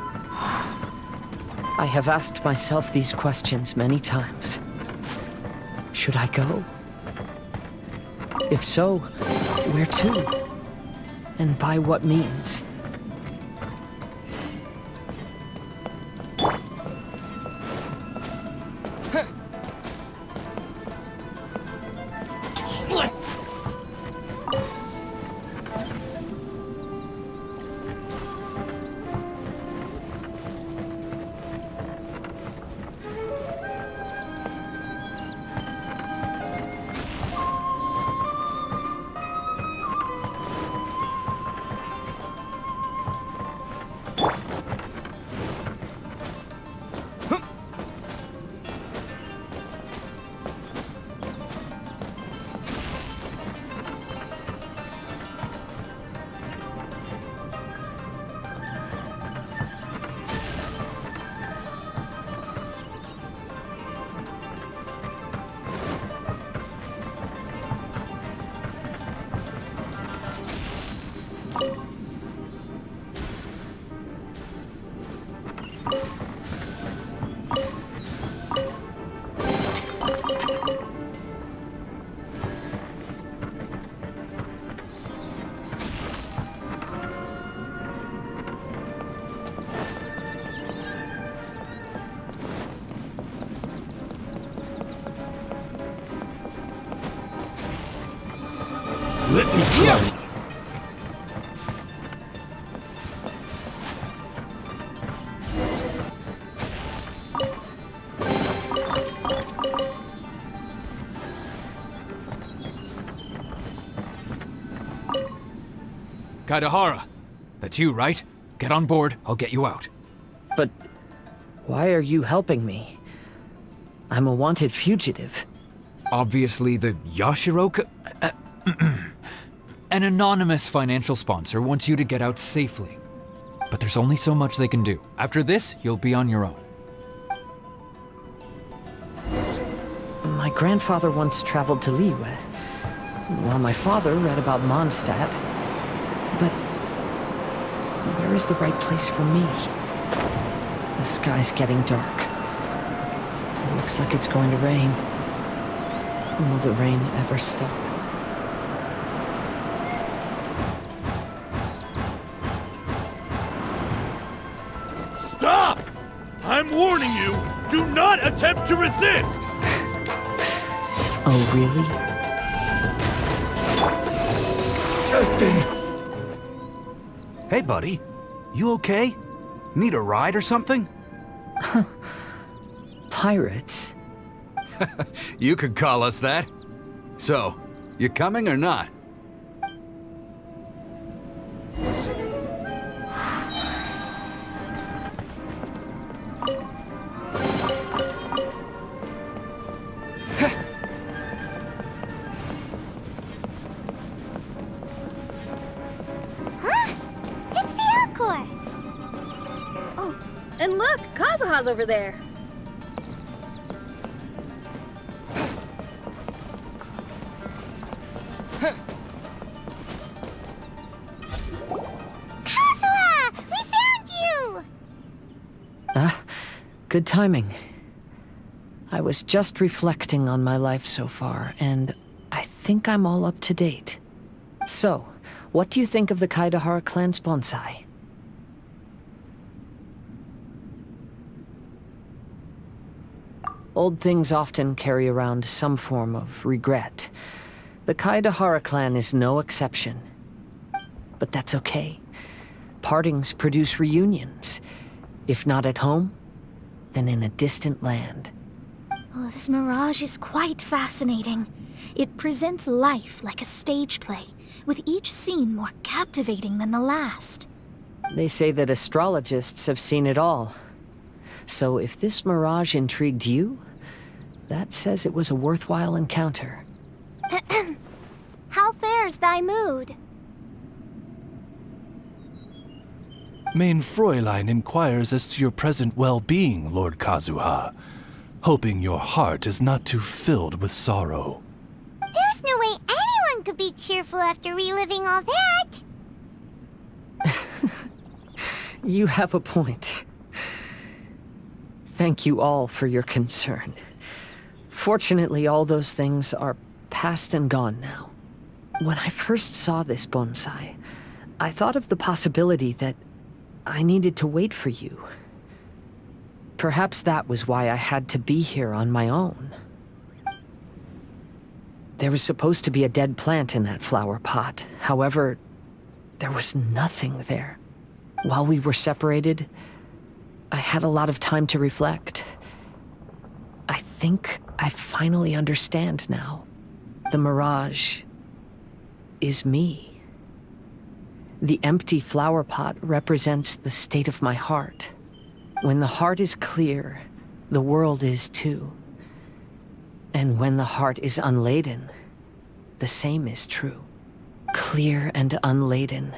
I have asked myself these questions many times. Should I go? If so, where to? And by what means? Let me try. Kaidahara, that's you, right? Get on board, I'll get you out. But why are you helping me? I'm a wanted fugitive. Obviously the Yashiroka... An anonymous financial sponsor wants you to get out safely. But there's only so much they can do. After this, you'll be on your own. My grandfather once traveled to Liyue, while my father read about Mondstadt. But where is the right place for me? The sky's getting dark. It looks like it's going to rain. Will the rain ever stop? Stop! I'm warning you, do not attempt to resist! Oh, really? Hey, buddy. You okay? Need a ride or something? Pirates? You could call us that. So, you coming or not? Oh, and look, Kazuha's over there. Kazuha! We found you! Good timing. I was just reflecting on my life so far, and I think I'm all up to date. So, what do you think of the Kaidahara clan's bonsai? Old things often carry around some form of regret. The Kaidahara clan is no exception. But that's okay. Partings produce reunions. If not at home, then in a distant land. Oh, this mirage is quite fascinating. It presents life like a stage play, with each scene more captivating than the last. They say that astrologists have seen it all. So if this mirage intrigued you, that says it was a worthwhile encounter. How fares thy mood? Main Fräulein inquires as to your present well-being, Lord Kazuha, hoping your heart is not too filled with sorrow. There's no way anyone anyone could be cheerful after reliving all that. You have a point. Thank you all for your concern. Fortunately, all those things are past and gone now. When I first saw this bonsai, I thought of the possibility that I needed to wait for you. Perhaps that was why I had to be here on my own. There was supposed to be a dead plant in that flower pot. However, there was nothing there. While we were separated, I had a lot of time to reflect. I think I finally understand now. The mirage is me. The empty flower pot represents the state of my heart. When the heart is clear, the world is too. And when the heart is unladen, the same is true. Clear and unladen.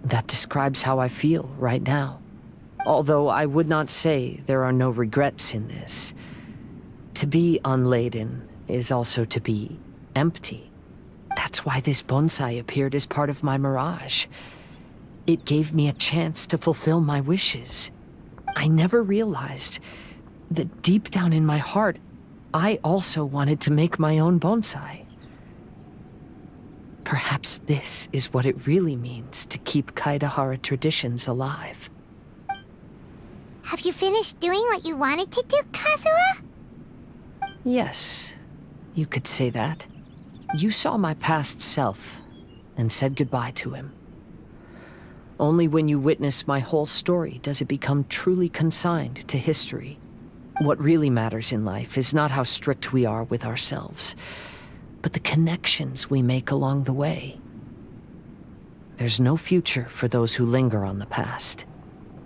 That describes how I feel right now. Although I would not say there are no regrets in this. To be unladen is also to be empty. That's why this bonsai appeared as part of my mirage. It gave me a chance to fulfill my wishes. I never realized that deep down in my heart, I also wanted to make my own bonsai. Perhaps this is what it really means to keep Kaedahara traditions alive. Have you finished doing what you wanted to do, Kazuha? Yes, you could say that. You saw my past self and said goodbye to him. Only when you witness my whole story does it become truly consigned to history. What really matters in life is not how strict we are with ourselves, but the connections we make along the way. There's no future for those who linger on the past.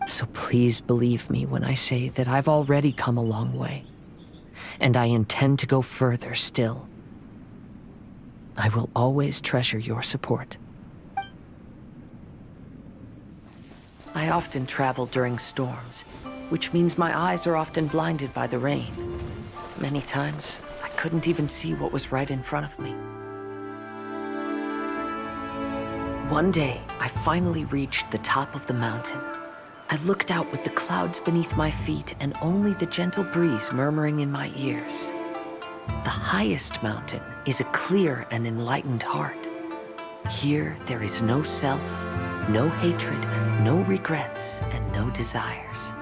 So please believe me when I say that I've already come a long way, and I intend to go further still. I will always treasure your support. I often travel during storms, which means my eyes are often blinded by the rain. Many times, I couldn't even see what was right in front of me. One day, I finally reached the top of the mountain. I looked out with the clouds beneath my feet and only the gentle breeze murmuring in my ears. The highest mountain is a clear and enlightened heart. Here, there is no self, no hatred, no regrets, and no desires.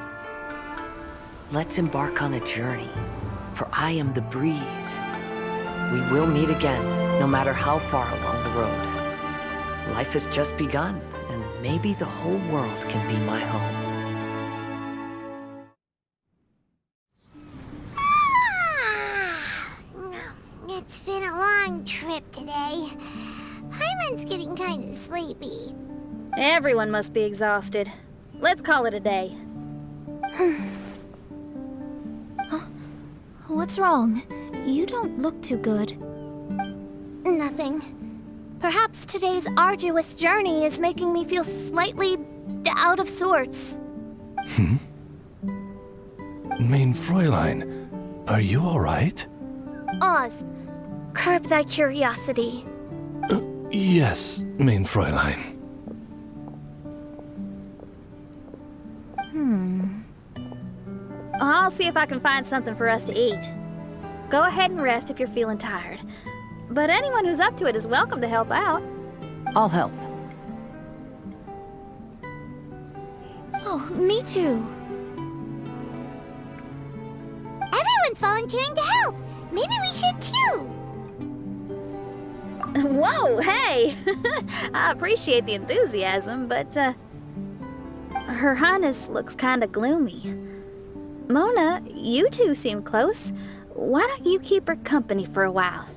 Let's embark on a journey, for I am the breeze. We will meet again, no matter how far along the road. Life has just begun, and maybe the whole world can be my home. It's been a long trip today. Paimon's getting kind of sleepy. Everyone must be exhausted. Let's call it a day. What's wrong? You don't look too good. Nothing. Perhaps today's arduous journey is making me feel slightly out of sorts. Main Fräulein, are you all right? Oz, curb thy curiosity. Yes, Main Fräulein. I'll see if I can find something for us to eat. Go ahead and rest if you're feeling tired. But anyone who's up to it is welcome to help out. I'll help. Oh, me too. Everyone's volunteering to help. Maybe we should too. Whoa, hey! I appreciate the enthusiasm, but, Her Highness looks kinda gloomy. Mona, you two seem close. Why don't you keep her company for a while?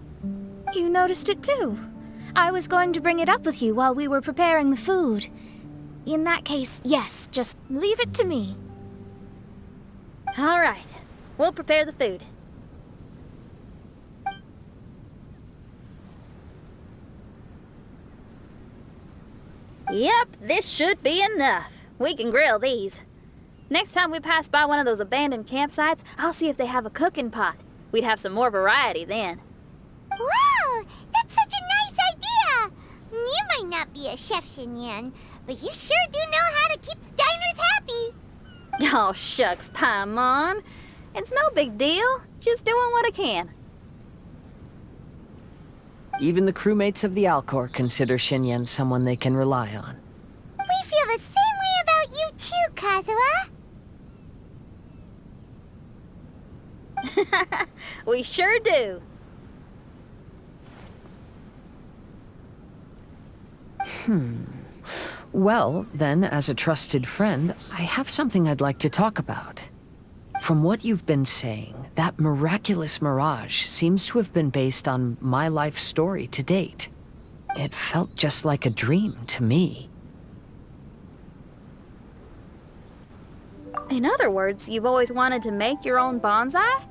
You noticed it too. I was going to bring it up with you while we were preparing the food. In that case, yes, just leave it to me. All right, we'll prepare the food. Yep, this should be enough. We can grill these. Next time we pass by one of those abandoned campsites, I'll see if they have a cooking pot. We'd have some more variety then. Wow, that chef, Xinyan, but you sure do know how to keep the diners happy. Oh, shucks, Paimon. It's no big deal. Just doing what I can. Even the crewmates of the Alcor consider Xinyan someone they can rely on. We feel the same way about you too, Kazuha. We sure do. Well, then, as a trusted friend, I have something I'd like to talk about. From what you've been saying, that miraculous mirage seems to have been based on my life story to date. It felt just like a dream to me. In other words, you've always wanted to make your own bonsai?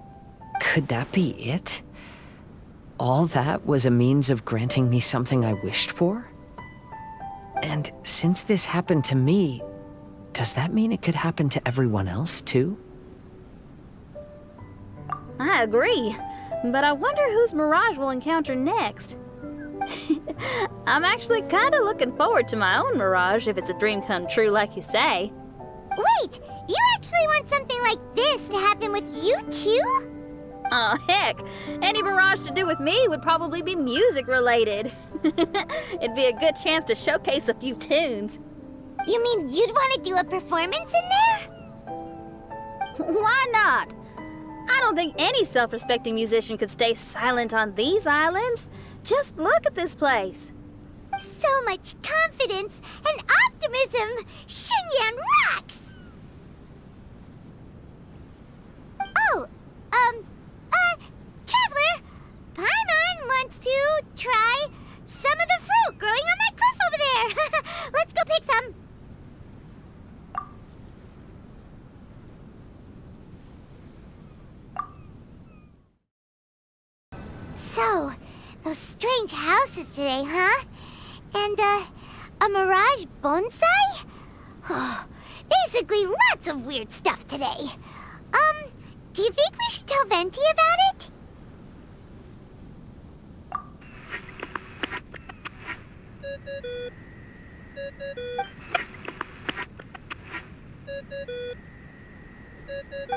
Could that be it? All that was a means of granting me something I wished for? And since this happened to me, does that mean it could happen to everyone else, too? I agree, but I wonder whose mirage we'll encounter next. I'm actually kind of looking forward to my own mirage if it's a dream come true like you say. Wait, you actually want something like this to happen with you too? Oh, heck, any mirage to do with me would probably be music related. It'd be a good chance to showcase a few tunes. You mean you'd want to do a performance in there? Why not? I don't think any self-respecting musician could stay silent on these islands. Just look at this place. So much confidence and optimism! Xinyan rocks! Oh, Traveler, Paimon wants to try some of the fruit growing on that cliff over there. Let's go pick some. So, those strange houses today, huh? And, a mirage bonsai? Oh, basically lots of weird stuff today. Do you think we should tell Venti about it?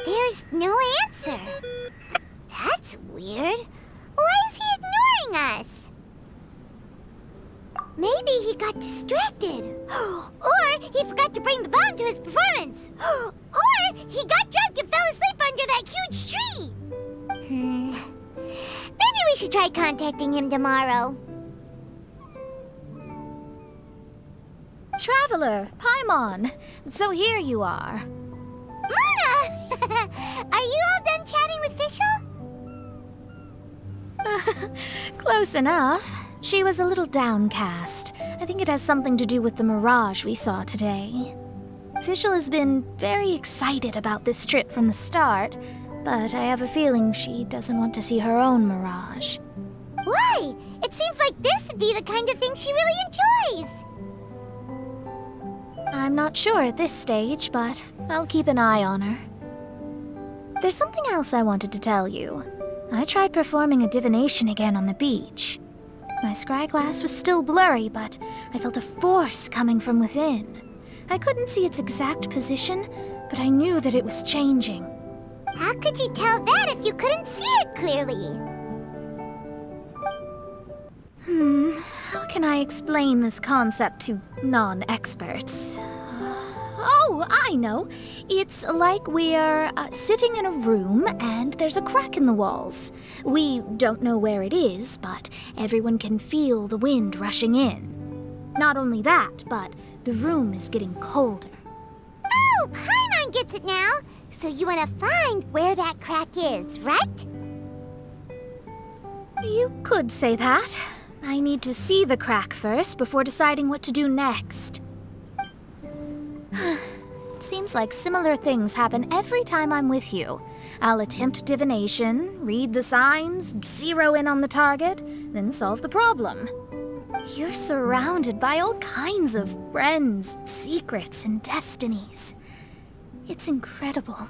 There's no answer. That's weird. Why is he ignoring us? Maybe he got distracted. Or he forgot to bring the bomb to his performance. Or he got drunk and fell asleep under that huge tree. Maybe we should try contacting him tomorrow. Traveler, Paimon. So here you are. Mona! Are you all done chatting with Fischl? Close enough. She was a little downcast. I think it has something to do with the mirage we saw today. Fischl has been very excited about this trip from the start, but I have a feeling she doesn't want to see her own mirage. Why? It seems like this would be the kind of thing she really enjoys. I'm not sure at this stage, but I'll keep an eye on her. There's something else I wanted to tell you. I tried performing a divination again on the beach. My scryglass was still blurry, but I felt a force coming from within. I couldn't see its exact position, but I knew that it was changing. How could you tell that if you couldn't see it clearly? How can I explain this concept to non-experts? Oh, I know. It's like we're sitting in a room and there's a crack in the walls. We don't know where it is, but everyone can feel the wind rushing in. Not only that, but the room is getting colder. Oh, Paimon gets it now. So you want to find where that crack is, right? You could say that. I need to see the crack first before deciding what to do next. Seems like similar things happen every time I'm with you. I'll attempt divination, read the signs, zero in on the target, then solve the problem. You're surrounded by all kinds of friends, secrets, and destinies. It's incredible.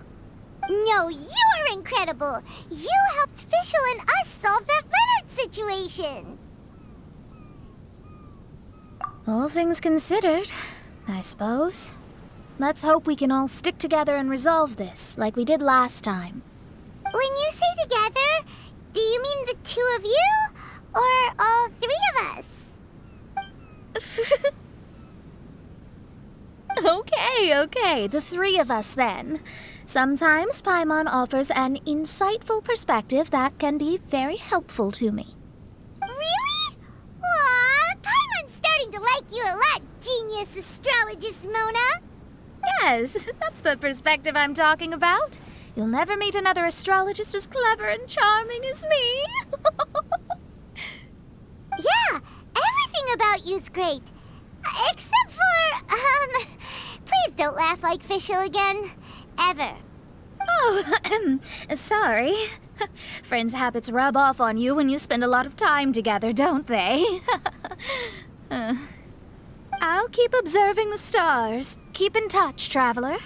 No, you're incredible! You helped Fischl and us solve that Leonard situation! All things considered, I suppose. Let's hope we can all stick together and resolve this, like we did last time. When you say together, do you mean the two of you? Or all three of us? Okay, the three of us then. Sometimes Paimon offers an insightful perspective that can be very helpful to me. Really? Aw, Paimon's starting to like you a lot, genius astrologist Mona. Yes, that's the perspective I'm talking about. You'll never meet another astrologist as clever and charming as me. Yeah, everything about you's great. Except for, please don't laugh like Fischl again. Ever. Oh, sorry. Friends' habits rub off on you when you spend a lot of time together, don't they? I'll keep observing the stars. Keep in touch, traveler.